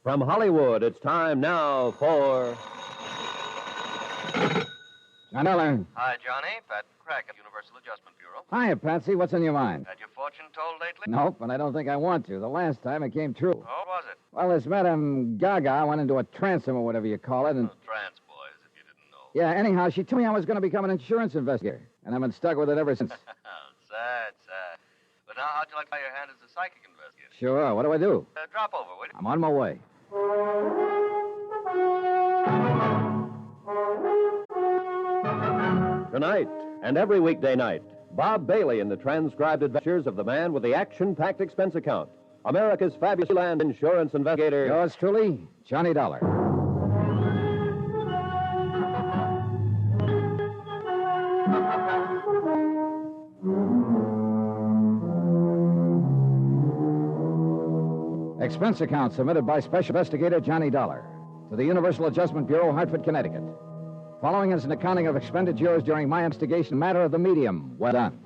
From Hollywood, it's time now for... John Eller. Hi, Johnny. Pat Crack at Universal Adjustment Bureau. Hiya, Patsy. What's on your mind? Had your fortune told lately? Nope, and I don't think I want to. The last time it came true. Oh, was it? Well, this Madame Gaga went into a transom or whatever you call it, and... Oh, trans boys, if you didn't know. Yeah, anyhow, she told me I was going to become an insurance investigator, and I've been stuck with it ever since. Sad. But now, how'd you like to try your hand as a psychic investigator? Sure. What do I do? Drop over, will you? I'm on my way. Tonight and every weekday night, Bob Bailey in the transcribed adventures of the man with the action-packed expense account, America's fabulous land insurance investigator. Yours truly, Johnny Dollar. Expense account submitted by Special Investigator Johnny Dollar to the Universal Adjustment Bureau, Hartford, Connecticut. Following is an accounting of expenditures during my investigation matter of the medium. Well done.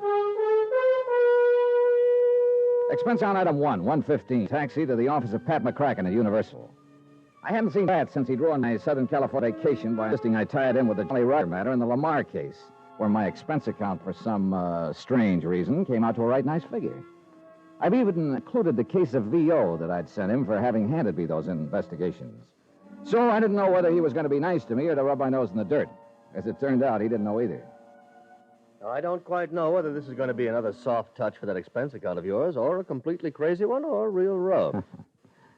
Expense on item 115, taxi to the office of Pat McCracken at Universal. I hadn't seen Pat since he drew on my Southern California vacation by insisting I tie it in with the Jolly Roger matter in the Lamar case, where my expense account, for some strange reason, came out to a right nice figure. I've even included the case of VO that I'd sent him for having handed me those investigations. So I didn't know whether he was going to be nice to me or to rub my nose in the dirt. As it turned out, he didn't know either. Now, I don't quite know whether this is going to be another soft touch for that expense account of yours, or a completely crazy one, or real rough.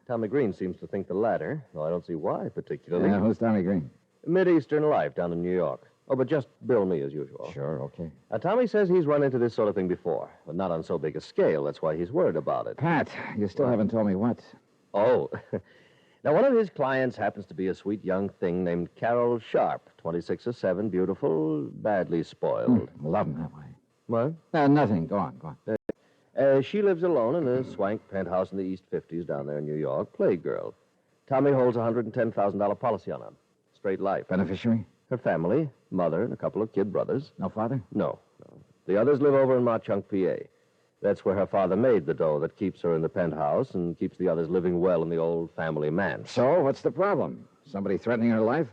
Tommy Green seems to think the latter, though I don't see why particularly. Yeah, who's Tommy Green? Mid-Eastern life down in New York. Oh, but just bill me as usual. Sure, okay. Now, Tommy says he's run into this sort of thing before, but not on so big a scale. That's why he's worried about it. Pat, you still haven't told me what. Oh. Now, one of his clients happens to be a sweet young thing named Carol Sharp, 26 or 7, beautiful, badly spoiled. Love him that way. What? Nothing. Go on. She lives alone in a swank penthouse in the East 50s down there in New York. Playgirl. Tommy holds a $110,000 policy on her. Straight life. Beneficiary? Her family, mother, and a couple of kid brothers. No father? No. The others live over in Mauchunk, PA. That's where her father made the dough that keeps her in the penthouse and keeps the others living well in the old family manse. So, what's the problem? Somebody threatening her life?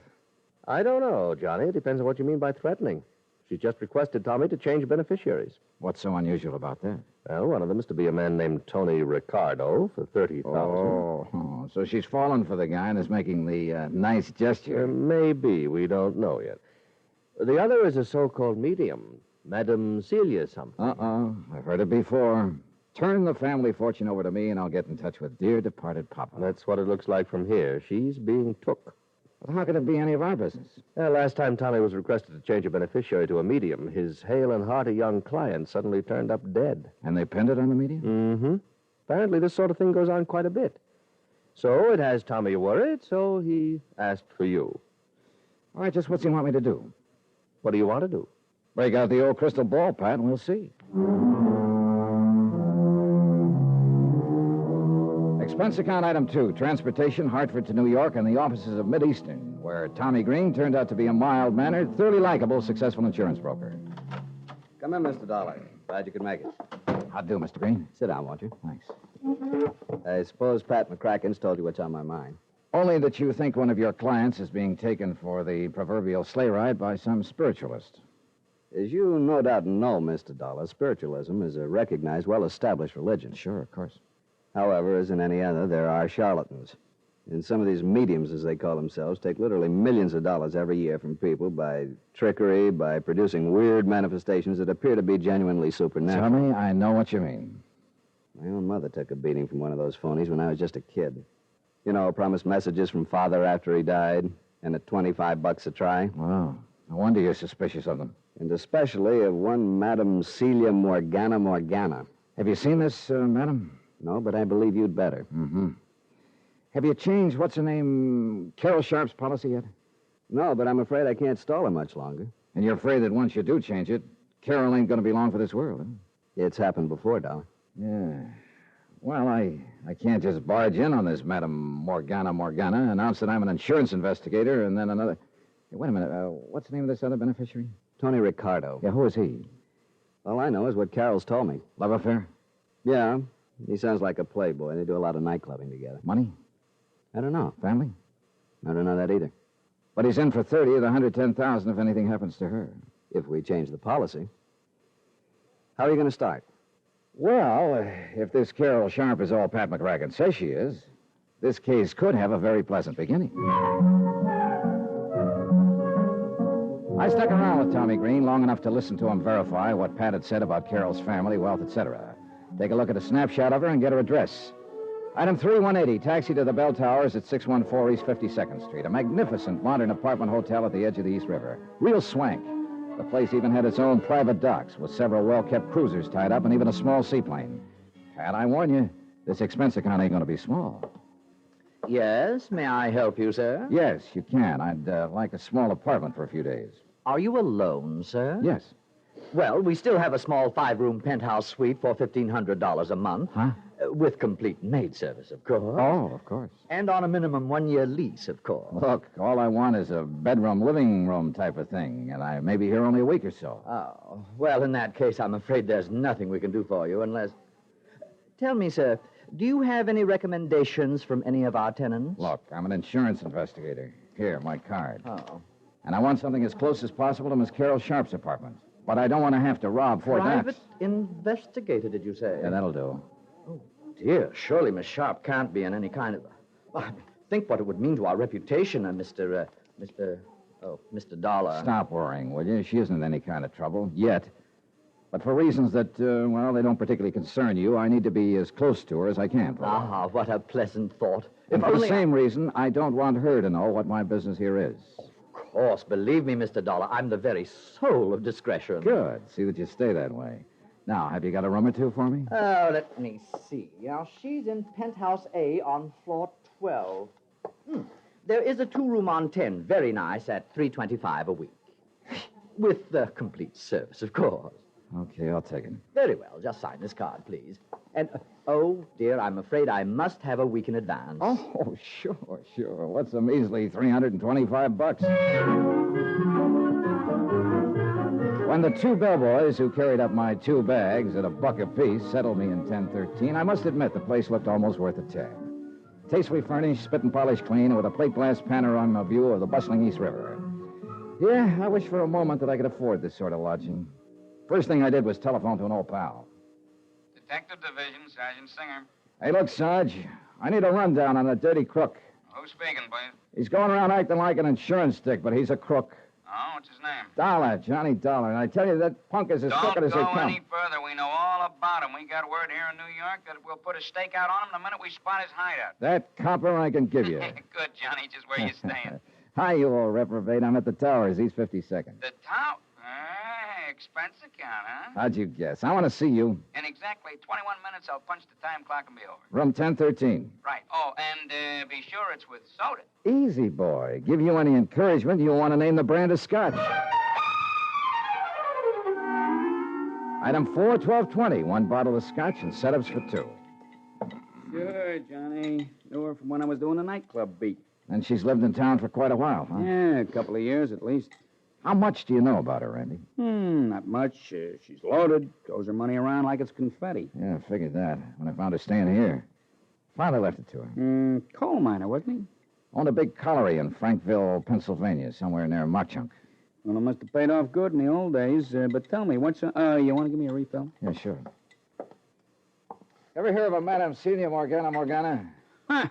I don't know, Johnny. It depends on what you mean by threatening. She's just requested Tommy to change beneficiaries. What's so unusual about that? Well, one of them is to be a man named Tony Ricardo for $30,000. Oh, so she's fallen for the guy and is making the nice gesture. Maybe. We don't know yet. The other is a so-called medium, Madame Celia something. I've heard it before. Turn the family fortune over to me, and I'll get in touch with dear departed Papa. That's what it looks like from here. She's being took. But how could it be any of our business? Last time Tommy was requested to change a beneficiary to a medium, his hale and hearty young client suddenly turned up dead. And they pinned it on the medium? Mm-hmm. Apparently this sort of thing goes on quite a bit. So it has Tommy worried, so he asked for you. All right, just what's he want me to do? What do you want to do? Break out the old crystal ball, Pat, and we'll see. Expense account item 2, transportation, Hartford to New York, and the offices of Mid-Eastern, where Tommy Green turned out to be a mild-mannered, thoroughly likable, successful insurance broker. Come in, Mr. Dollar. Glad you could make it. How'd do, Mr. Green? Sit down, won't you? Thanks. I suppose Pat McCracken's told you what's on my mind. Only that you think one of your clients is being taken for the proverbial sleigh ride by some spiritualist. As you no doubt know, Mr. Dollar, spiritualism is a recognized, well-established religion. Sure, of course. However, as in any other, there are charlatans. And some of these mediums, as they call themselves, take literally millions of dollars every year from people by trickery, by producing weird manifestations that appear to be genuinely supernatural. Tommy, I know what you mean. My own mother took a beating from one of those phonies when I was just a kid. You know, promised messages from Father after he died, and at $25 a try. Wow. No wonder you're suspicious of them. And especially of one Madame Celia Morgana. Have you seen this, madam? No, but I believe you'd better. Mm-hmm. Have you changed, what's her name, Carol Sharp's policy yet? No, but I'm afraid I can't stall her much longer. And you're afraid that once you do change it, Carol ain't going to be long for this world, huh? It's happened before, Dollar. Yeah. Well, I can't just barge in on this Madame Morgana, announce that I'm an insurance investigator, and then another... Hey, wait a minute. What's the name of this other beneficiary? Tony Ricardo. Yeah, who is he? All I know is what Carol's told me. Love affair? Yeah. He sounds like a playboy. They do a lot of night clubbing together. Money? I don't know. Family? I don't know that either. But he's in for 30 of the 110,000 if anything happens to her. If we change the policy. How are you going to start? Well, if this Carol Sharp is all Pat McCracken says she is, this case could have a very pleasant beginning. I stuck around with Tommy Green long enough to listen to him verify what Pat had said about Carol's family, wealth, etc. Take a look at a snapshot of her and get her address. Item 3180, taxi to the Bell Towers at 614 East 52nd Street. A magnificent modern apartment hotel at the edge of the East River. Real swank. The place even had its own private docks with several well-kept cruisers tied up and even a small seaplane. Pat, I warn you, this expense account ain't going to be small. Yes, may I help you, sir? Yes, you can. I'd like a small apartment for a few days. Are you alone, sir? Yes. Well, we still have a small 5-room penthouse suite for $1,500 a month. Huh? With complete maid service, of course. Oh, of course. And on a minimum 1-year lease, of course. Look, all I want is a bedroom, living room type of thing, and I may be here only a week or so. Oh, well, in that case, I'm afraid there's nothing we can do for you unless... Tell me, sir, do you have any recommendations from any of our tenants? Look, I'm an insurance investigator. Here, my card. Oh. And I want something as close as possible to Miss Carol Sharp's apartment. But I don't want to have to rob Fort Private Knox. investigator, did you say? Yeah, that'll do. Dear, surely Miss Sharp can't be in any kind of... Well, I mean, think what it would mean to our reputation, Mr. Dollar. Stop worrying, will you? She isn't in any kind of trouble, yet. But for reasons that, well, they don't particularly concern you, I need to be as close to her as I can. Ah, what a pleasant thought. And If for the only same reason, I don't want her to know what my business here is. Of course, believe me, Mr. Dollar, I'm the very soul of discretion. Good. See that you stay that way. Now, have you got a room or two for me? Oh, let me see. Now, she's in penthouse A on floor 12. There is a 2-room on 10, very nice, at $325 a week. With complete service, of course. Okay, I'll take it. Very well. Just sign this card, please. And, oh, dear, I'm afraid I must have a week in advance. Oh, sure. What's a measly $325? When the 2 bellboys who carried up my 2 bags at $1 apiece settled me in 1013, I must admit the place looked almost worth a tab. Tastefully furnished, spit and polished clean, with a plate glass panorama view of the bustling East River. Yeah, I wish for a moment that I could afford this sort of lodging. First thing I did was telephone to an old pal. Detective Division, Sergeant Singer. Hey, look, Sarge, I need a rundown on that dirty crook. Who's speaking, please? He's going around acting like an insurance stick, but he's a crook. Oh, what's his name? Dollar, Johnny Dollar. And I tell you, that punk is as crooked as they Don't go come. any further. We know all about him. We got word here in New York that we'll put a stakeout on him the minute we spot his hideout. That copper I can give you. Good, Johnny. Just where you staying? Hi, you old reprobate. I'm at the Towers, East 52nd. The town? Expense account, huh? How'd you guess? I want to see you. In exactly 21 minutes, I'll punch the time clock and be over. Room 1013. Right. Oh, and be sure it's with soda. Easy, boy. Give you any encouragement, you'll want to name the brand of scotch. Item 4, 1220. 1 bottle of scotch and setups for 2. Sure, Johnny. Knew her from when I was doing the nightclub beat. And she's lived in town for quite a while, huh? Yeah, a couple of years at least. How much do you know about her, Randy? Not much. She's loaded. Throws her money around like it's confetti. Yeah, I figured that when I found her staying here. Father left it to her. Coal miner, wasn't he? Owned a big colliery in Frankville, Pennsylvania, somewhere near Mauchunk. Well, it must have paid off good in the old days. But tell me, you want to give me a refill? Yeah, sure. Ever hear of a Madame Celia Morgana? Ha!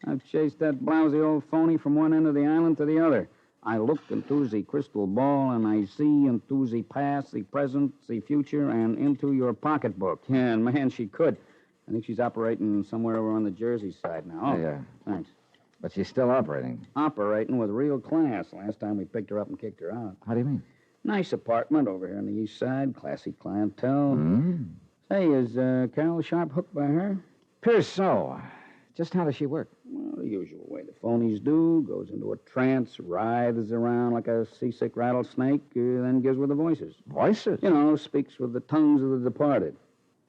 I've chased that blousy old phony from one end of the island to the other. I look into the crystal ball, and I see into the past, the present, the future, and into your pocketbook. Yeah, and man, she could. I think she's operating somewhere over on the Jersey side now. Oh, Yeah. thanks. But she's still operating. Operating with real class. Last time we picked her up and kicked her out. How do you mean? Nice apartment over here on the east side. Classy clientele. Hey, is Carol Sharp hooked by her? Appears so. Just how does she work? Well, the usual way the phonies do. Goes into a trance, writhes around like a seasick rattlesnake, then gives with the voices. Voices? You know, speaks with the tongues of the departed.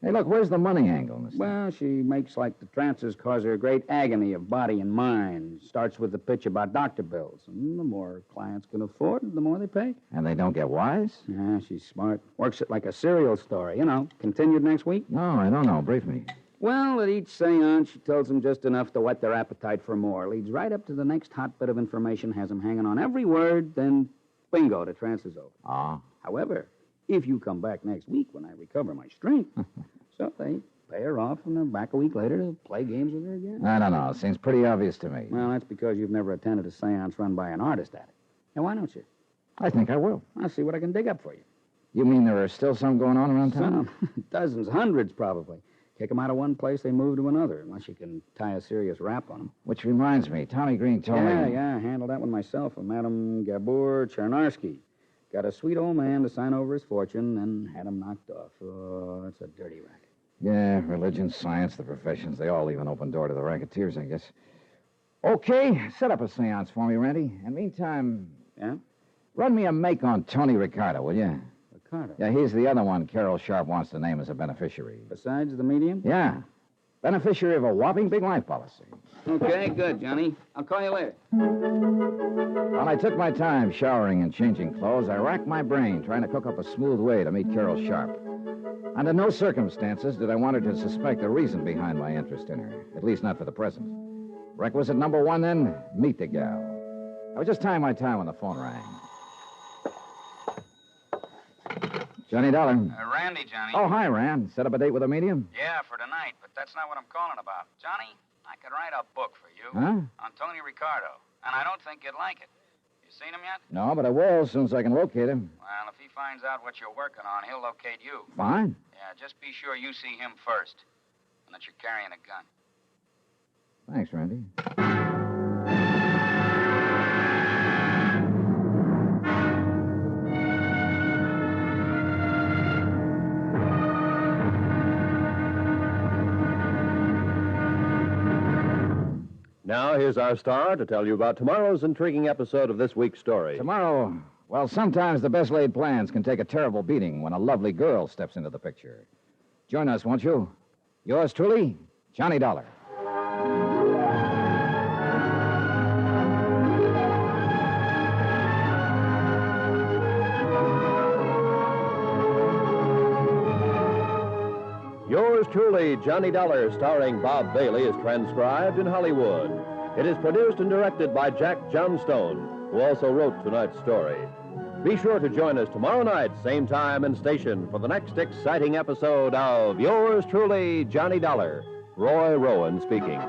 Hey, look, where's the money angle, mister? Well, she makes like the trances cause her great agony of body and mind. Starts with the pitch about doctor bills. And the more clients can afford, the more they pay. And they don't get wise? Yeah, she's smart. Works it like a serial story. You know, continued next week. No, I don't know. Brief me. Well, at each seance, she tells them just enough to whet their appetite for more. Leads right up to the next hot bit of information, has them hanging on every word, then bingo, the trance is over. Ah. However, if you come back next week when I recover my strength, so they pay her off and they're back a week later to play games with her again. I don't know. Seems pretty obvious to me. Well, that's because you've never attended a seance run by an artist at it. Now, why don't you? I think I will. I'll see what I can dig up for you. You mean there are still some going on around town? Some. Dozens, hundreds, probably. Kick them out of one place, they move to another, unless you can tie a serious rap on them. Which reminds me, Tommy Green told me... Yeah, I handled that one myself with Madame Gabor Chernarsky. Got a sweet old man to sign over his fortune, then had him knocked off. Oh, that's a dirty racket. Yeah, religion, science, the professions, they all leave an open door to the racketeers, I guess. Okay, set up a seance for me, Randy. And meantime... Yeah? Run me a make on Tony Ricardo, will you? Ricardo? Yeah, he's the other one Carol Sharp wants to name as a beneficiary. Besides the medium? Yeah. Beneficiary of a whopping big life policy. Okay, good, Johnny. I'll call you later. While I took my time showering and changing clothes, I racked my brain trying to cook up a smooth way to meet Carol Sharp. Under no circumstances did I want her to suspect the reason behind my interest in her, at least not for the present. Requisite number one, then, meet the gal. I was just tying my tie when the phone rang. Johnny Dollar. Randy, Johnny. Oh, hi, Rand. Set up a date with a medium? Yeah, for tonight, but that's not what I'm calling about. Johnny, I could write a book for you Huh? on Tony Ricardo, and I don't think you'd like it. You seen him yet? No, but I will as soon as I can locate him. Well, if he finds out what you're working on, he'll locate you. Fine. Yeah, just be sure you see him first, and that you're carrying a gun. Thanks, Randy. Now, here's our star to tell you about tomorrow's intriguing episode of this week's story. Tomorrow, well, sometimes the best laid plans can take a terrible beating when a lovely girl steps into the picture. Join us, won't you? Yours truly, Johnny Dollar. Yours truly, Johnny Dollar, starring Bob Bailey, is transcribed in Hollywood. It is produced and directed by Jack Johnstone, who also wrote tonight's story. Be sure to join us tomorrow night, same time and station, for the next exciting episode of Yours truly, Johnny Dollar. Roy Rowan speaking.